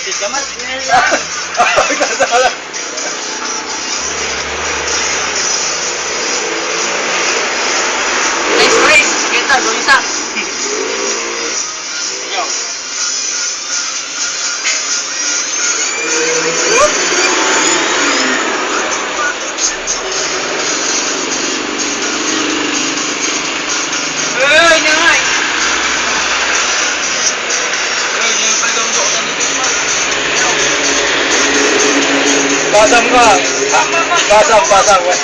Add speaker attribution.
Speaker 1: Gamat,
Speaker 2: Nagkasala.
Speaker 1: Race, race! Kita, doon isa. Yo. Ay, nangay!
Speaker 2: Pasang ka. Pasang.